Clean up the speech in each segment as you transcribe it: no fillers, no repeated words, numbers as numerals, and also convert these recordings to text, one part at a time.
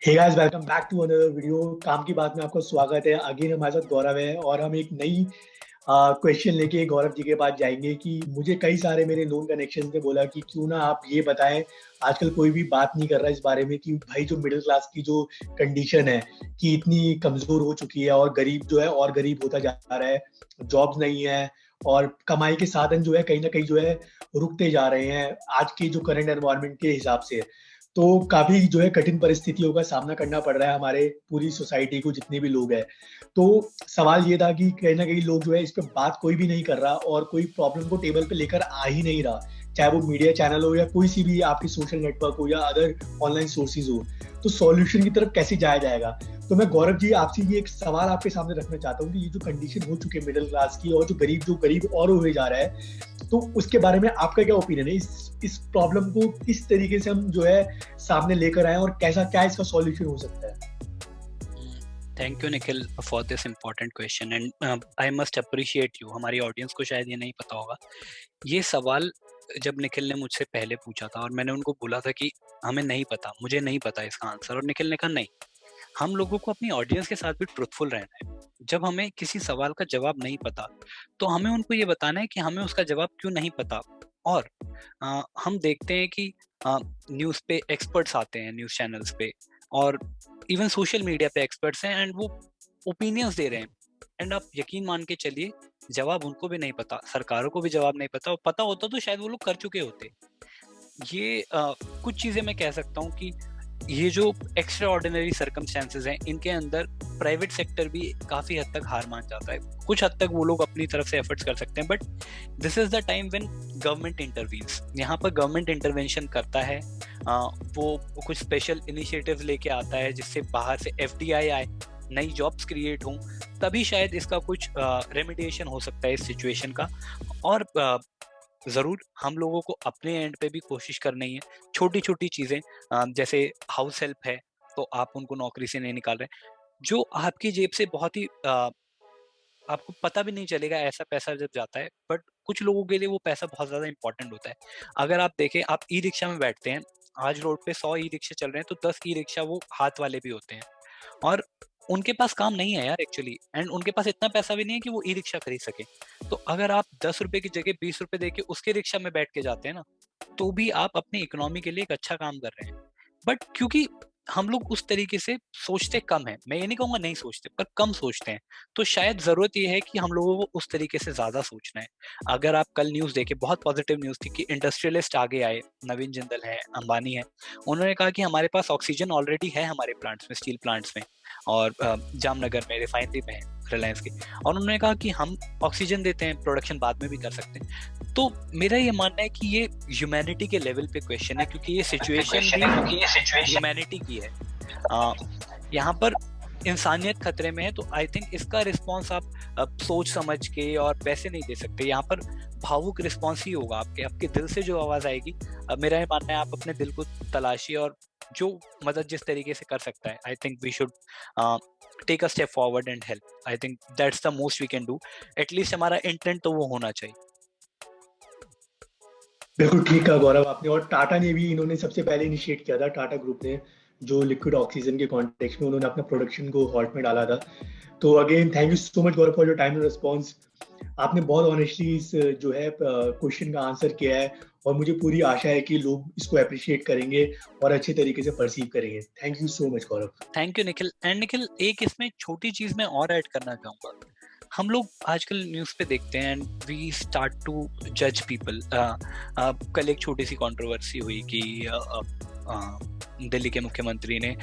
Hey guys, welcome back to another video. काम की बात में आपका स्वागत है। अगेन हमारे साथ गौरव है और हम एक नई क्वेश्चन लेके गौरव जी के पास जाएंगे कि मुझे कई सारे मेरे नोन कनेक्शन ने बोला कि क्यों ना आप ये बताएं। आजकल कोई भी बात नहीं कर रहा है इस बारे में कि भाई जो मिडिल क्लास की जो कंडीशन है कि इतनी कमजोर हो चुकी है और गरीब जो है और गरीब होता जा रहा है। जॉब्स नहीं है और कमाई के साधन जो है कहीं ना कहीं जो है रुकते जा रहे हैं आज के जो करंट एनवायरनमेंट के हिसाब से। तो काफी जो है कठिन परिस्थितियों का सामना करना पड़ रहा है हमारे पूरी सोसाइटी को, जितने भी लोग हैं। तो सवाल ये था कि कहीं ना कहीं लोग जो है इस पे बात कोई भी नहीं कर रहा और कोई प्रॉब्लम को टेबल पे लेकर आ ही नहीं रहा, चाहे वो मीडिया चैनल हो या कोई सी भी आपकी सोशल नेटवर्क हो या अदर ऑनलाइन सोर्सेज हो। तो सॉल्यूशन की तरफ कैसे जाया जाएगा? तो मैं गौरव जी आपसे ये एक सवाल आपके सामने रखना चाहता हूँ कि ये जो कंडीशन हो चुकी है मिडिल क्लास की और जो गरीब और हुए जा रहा है, तो उसके बारे में आपका क्या ओपिनियन है? इस प्रॉब्लम को किस तरीके से हम जो है सामने लेकर आए और कैसा क्या इसका सॉल्यूशन हो सकता है? Thank you Nikhil for this important question and I must appreciate you. हमारी ऑडियंस को शायद ये नहीं पता होगा। ये सवाल जब निखिल ने मुझसे पहले पूछा था और मैंने उनको बोला था कि हमें नहीं पता, मुझे नहीं पता इसका आंसर, और निखिल ने कहा नहीं, हम लोगों को अपनी ऑडियंस के साथ भी ट्रुथफुल रहना है। जब हमें किसी सवाल का जवाब नहीं पता तो हमें उनको ये बताना है कि हमें उसका जवाब क्यों नहीं पता। और हम देखते हैं कि न्यूज़ पे एक्सपर्ट्स आते हैं, न्यूज़ चैनल्स पे और इवन सोशल मीडिया पे एक्सपर्ट्स हैं एंड वो ओपिनियंस दे रहे हैं। एंड आप यकीन मान के चलिए, जवाब उनको भी नहीं पता, सरकारों को भी जवाब नहीं पता, और पता होता तो शायद वो लोग कर चुके होते। ये कुछ चीजें मैं कह सकता हूँ कि ये जो एक्स्ट्रा ऑर्डिनरी सर्कमस्टेंसेज हैं, इनके अंदर प्राइवेट सेक्टर भी काफी हद तक हार मान जाता है। कुछ हद तक वो लोग अपनी तरफ से एफर्ट्स कर सकते हैं, but this is the time when government intervenes. यहाँ पर गवर्नमेंट इंटरवेंशन करता है, वो कुछ स्पेशल इनिशिएटिव्स लेके आता है जिससे बाहर से एफडीआई आए, नई जॉब्स क्रिएट हों, तभी शायद इसका कुछ रेमिडिएशन हो सकता है इस सिचुएशन का। और ज़रूर हम लोगों को अपने एंड पे भी कोशिश करनी है। छोटी-छोटी चीज़ें, जैसे हाउस हेल्प है, तो आप उनको नौकरी से नहीं निकाल रहे हैं। जो आपकी जेब से बहुत ही आपको पता भी नहीं चलेगा ऐसा पैसा जब जाता है, बट कुछ लोगों के लिए वो पैसा बहुत ज़्यादा इम्पोर्टेंट होता है। अगर आप देखें, आप ई-रिक्शा में बैठते हैं, आज रोड पे 100 ई-रिक्शा चल रहे हैं, तो 10 ई-रिक्शा वो हाथ वाले भी होते हैं। और उनके पास काम नहीं है यार एक्चुअली, एंड उनके पास इतना पैसा भी नहीं है कि वो ई-रिक्शा खरीद सके। तो अगर आप ₹10 की जगह ₹20 दे के उसके रिक्शा में बैठ के जाते हैं ना, तो भी आप अपनी इकोनॉमी के लिए एक अच्छा काम कर रहे हैं। बट क्योंकि हम लोग उस तरीके से सोचते कम हैं, मैं ये नहीं कहूँगा नहीं सोचते, पर कम सोचते हैं। तो शायद ज़रूरत ये है कि हम लोगों को उस तरीके से ज़्यादा सोचना है। अगर आप कल न्यूज़ देखें, बहुत पॉजिटिव न्यूज़ थी कि इंडस्ट्रियलिस्ट आगे आए, नवीन जिंदल है, अंबानी है। उन्होंने कहा कि हमारे पास ऑक्सीजन ऑलरेडी है हमारे प्लांट्स में, स्टील प्लांट्स में, और जामनगर में रिफाइनरी में है, रिलायंस की। और उन्होंने कहा कि हम ऑक्सीजन देते हैं, प्रोडक्शन बाद में भी कर सकते हैं। तो मेरा ये मानना है कि ये ह्यूमैनिटी के लेवल पे क्वेश्चन है, क्योंकि ये सिचुएशन भी ह्यूमैनिटी की है। अ, यहाँ पर इंसानियत खतरे में है, तो आई थिंक इसका रिस्पॉन्स आप सोच समझ के और वैसे नहीं दे सकते। यहाँ पर भावुक रिस्पॉन्स ही होगा, आपके दिल से जो आवाज़ आएगी। मेरा ये मानना है, आप अपने दिल को तलाशिए और जो मदद जिस तरीके से कर सकता है, I think we should take a step forward and help. I think that's the most we can do. At least हमारा इंटेंट तो वो होना चाहिए। बिल्कुल ठीक कहा गौरव आपने। और टाटा ने भी, इन्होंने सबसे पहले इनिशिएट किया था, टाटा ग्रुप ने, जो लिक्विड ऑक्सीजन के कॉन्टेक्स्ट में उन्होंने अपना प्रोडक्शन को हॉल्ट में डाला था। तो again thank you so much Gaurav for your time and response. आपने बहुत ऑनेस्टली इस जो है क्वेश्चन का आंसर किया है और मुझे पूरी आशा है कि लोग इसको अप्रिशिएट करेंगे और अच्छे तरीके से परसीव करेंगे। Thank you so much Gaurav. Thank you Nikhil. And Nikhil, एक इसमें छोटी चीज मैं और ऐड करना चाहूंगा। हम लोग आजकल न्यूज़ पे देखते हैं एंड वी स्टार्ट टू जज पीपल। कल एक छोटी सी कंट्रोवर्सी हुई कि दिल्ली के मुख्यमंत्री ने,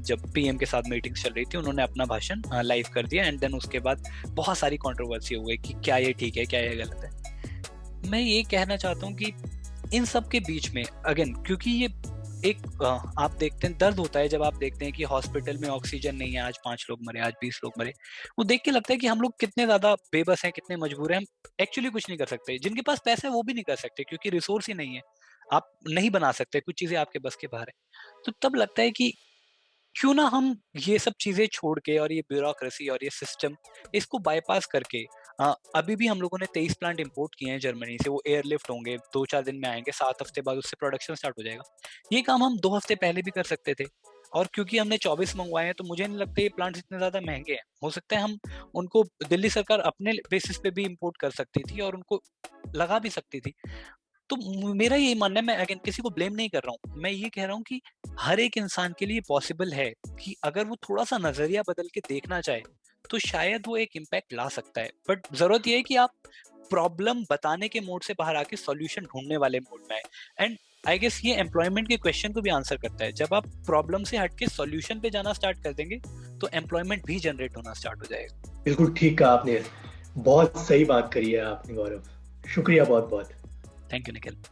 जब पीएम के साथ मीटिंग चल रही थी, उन्होंने अपना भाषण लाइव कर दिया, एंड देन उसके बाद बहुत सारी कंट्रोवर्सी हो गई कि क्या ये ठीक है, क्या ये गलत है। मैं ये कहना चाहता हूँ कि इन सब के बीच में, अगेन, क्योंकि ये एक आप देखते हैं, दर्द होता है जब आप देखते हैं कि हॉस्पिटल में ऑक्सीजन नहीं है, आज 5 लोग मरे, आज 20 लोग मरे। वो देख के लगता है कि हम लोग कितने ज्यादा बेबस हैं, कितने मजबूर हैं। हम एक्चुअली कुछ नहीं कर सकते। जिनके पास पैसा है वो भी नहीं कर सकते, क्योंकि रिसोर्स ही नहीं है। आप नहीं बना सकते, कुछ चीजें आपके बस के बाहर है। तो तब लगता है कि क्यों ना हम ये सब चीजें छोड़ के, और ये ब्यूरोक्रेसी और ये सिस्टम, इसको बाईपास करके, अभी भी हम लोगों ने 23 प्लांट इंपोर्ट किए हैं जर्मनी से। वो एयरलिफ्ट होंगे, 2-4 दिन में आएंगे, 7 हफ्ते बाद उससे प्रोडक्शन स्टार्ट हो जाएगा। ये काम हम 2 हफ्ते पहले भी कर सकते थे। और क्योंकि हमने 24 मंगवाए हैं तो मुझे नहीं लगता ये प्लांट्स इतने ज़्यादा महँगे हैं। हो सकता है हम उनको दिल्ली सरकार अपने बेसिस पे भी इम्पोर्ट कर सकती थी और उनको लगा भी सकती थी। तो मेरा यही मानना है, मैं अगेन किसी को ब्लेम नहीं कर रहा हूँ। मैं ये कह रहा हूँ कि हर एक इंसान के लिए पॉसिबल है कि अगर वो थोड़ा-सा नज़रिया बदल के देखना चाहे, तो शायद वो एक इम्पैक्ट ला सकता है। बट ज़रूरत ये है कि आप प्रॉब्लम बताने के मोड से बाहर आके सॉल्यूशन ढूँढने वाले मोड में आएँ। एंड आई गेस ये एम्प्लॉयमेंट के क्वेश्चन को भी आंसर करता है। जब आप प्रॉब्लम से हट के सॉल्यूशन पे जाना स्टार्ट कर देंगे, तो एम्प्लॉयमेंट भी जनरेट होना स्टार्ट हो जाएगा। बिल्कुल ठीक कहा आपने। बहुत सही बात करी है आपने गौरव। शुक्रिया बहुत-बहुत। Thank you Nikhil.